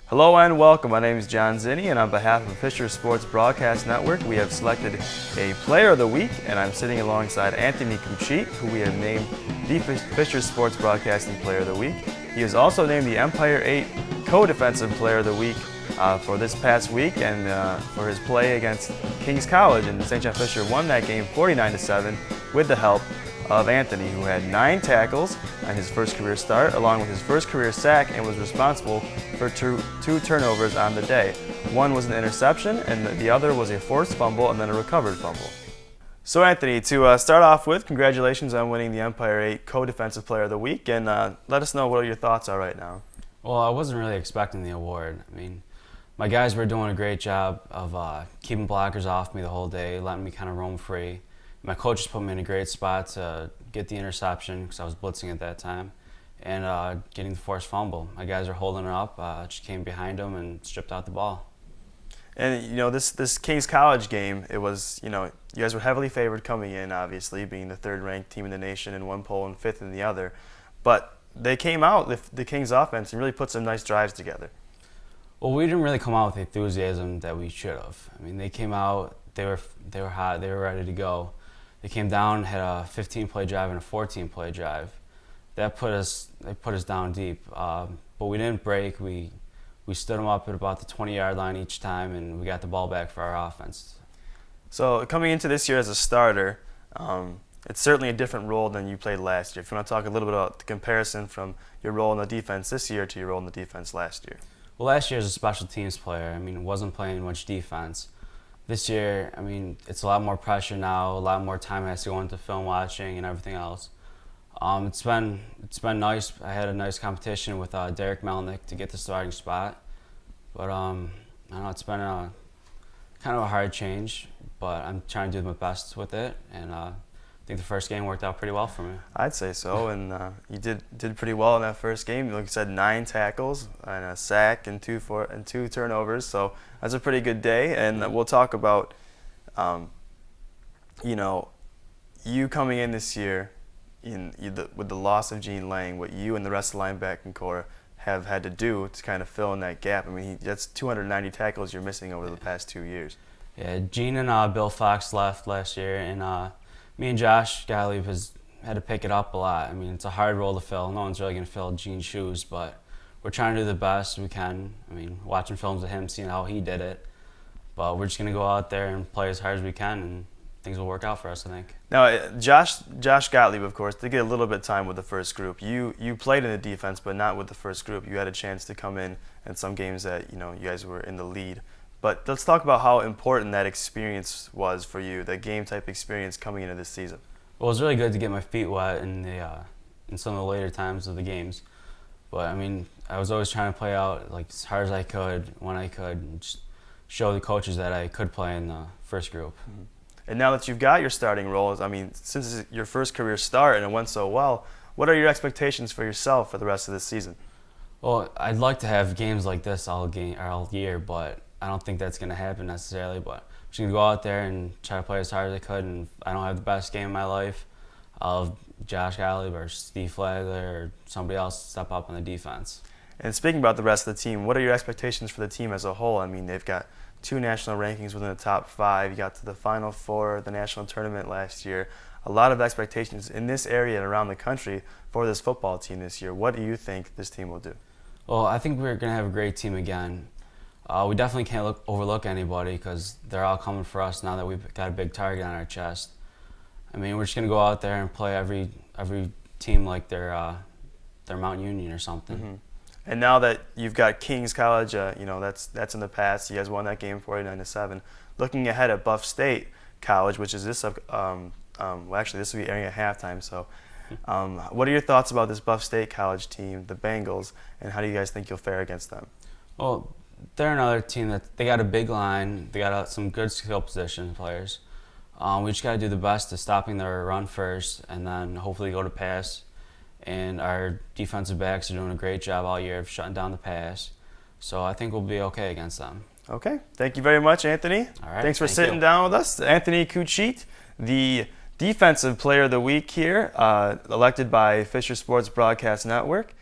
Hello and welcome. My name is John Zinni, and on behalf of Fisher Sports Broadcast Network, we have selected a Player of the Week, and I'm sitting alongside Anthony Cucit, who we have named the Fisher Sports Broadcasting Player of the Week. He was also named the Empire 8 Co-Defensive Player of the Week for this past week, and for his play against Kings College, and St. John Fisher won that game 49-7 with the help of Anthony, who had 9 tackles on his first career start, along with his first career sack, and was responsible for two turnovers on the day. One was an interception, and the other was a forced fumble and then a recovered fumble. So Anthony, to start off with, congratulations on winning the Empire 8 Co-Defensive Player of the Week, and let us know what your thoughts are right now. Well, I wasn't really expecting the award. I mean, my guys were doing a great job of keeping blockers off me the whole day, letting me kind of roam free. My coaches put me in a great spot to get the interception because I was blitzing at that time, and getting the forced fumble. My guys are holding it up. Just came behind them and stripped out the ball. And you know, this Kings College game, it was, you know, you guys were heavily favored coming in, obviously, being the third-ranked team in the nation in one poll and fifth in the other. But they came out, the Kings offense, and really put some nice drives together. Well, we didn't really come out with the enthusiasm that we should have. I mean, they came out, they were hot, they were ready to go. They came down, had a 15-play drive and a 14-play drive. They put us down deep, but we didn't break. We stood them up at about the 20-yard line each time, and we got the ball back for our offense. So coming into this year as a starter, it's certainly a different role than you played last year. If you want to talk a little bit about the comparison from your role in the defense this year to your role in the defense last year. Well, last year as a special teams player, I mean, wasn't playing much defense. This year, I mean, it's a lot more pressure now. A lot more time has to go into film watching and everything else. It's been nice. I had a nice competition with Derek Melnick to get the starting spot, but I don't know. It's been kind of a hard change, but I'm trying to do my best with it, and I think the first game worked out pretty well for me. I'd say so, and you did pretty well in that first game. Like you said, 9 tackles and a sack and two turnovers. So that's a pretty good day. And we'll talk about, you know, you coming in this year with the loss of Gene Lang, what you and the rest of the linebacking core have had to do to kind of fill in that gap. I mean, that's 290 tackles you're missing over the past 2 years. Yeah, Gene and Bill Fox left last year, and me and Josh Gottlieb has had to pick it up a lot. I mean, it's a hard role to fill. No one's really going to fill Gene's shoes, but we're trying to do the best we can. I mean, watching films of him, seeing how he did it. But we're just going to go out there and play as hard as we can, and things will work out for us, I think. Now, Josh Gottlieb, of course, did get a little bit of time with the first group. You played in the defense, but not with the first group. You had a chance to come in some games that, you know, you guys were in the lead. But let's talk about how important that experience was for you, the game-type experience coming into this season. Well, it was really good to get my feet wet in some of the later times of the games. But, I mean, I was always trying to play out like as hard as I could, when I could, and just show the coaches that I could play in the first group. Mm-hmm. And now that you've got your starting roles, I mean, since it's your first career start and it went so well, what are your expectations for yourself for the rest of this season? Well, I'd like to have games like this all year, but I don't think that's going to happen necessarily, but I'm just going to go out there and try to play as hard as I could, and if I don't have the best game of my life, I'll have Josh Gottlieb or Steve Flagler or somebody else step up on the defense. And speaking about the rest of the team, what are your expectations for the team as a whole? I mean, they've got 2 national rankings within the top 5. You got to the Final Four of the national tournament last year. A lot of expectations in this area and around the country for this football team this year. What do you think this team will do? Well, I think we're going to have a great team again. We definitely can't overlook anybody because they're all coming for us now that we've got a big target on our chest. I mean, we're just going to go out there and play every team like they're Mount Union or something. Mm-hmm. And now that you've got Kings College, you know, that's in the past. You guys won that game 49-7. Looking ahead at Buff State College, which is well, actually this will be airing at halftime. So, what are your thoughts about this Buff State College team, the Bengals, and how do you guys think you'll fare against them? Well, they're another team that they got a big line. They got some good skill position players. We just got to do the best of stopping their run first, and then hopefully go to pass. And our defensive backs are doing a great job all year of shutting down the pass. So I think we'll be okay against them. Okay. Thank you very much, Anthony. All right. Thanks for sitting down with us. Anthony Cucit, the Defensive Player of the Week here, elected by Fisher Sports Broadcast Network.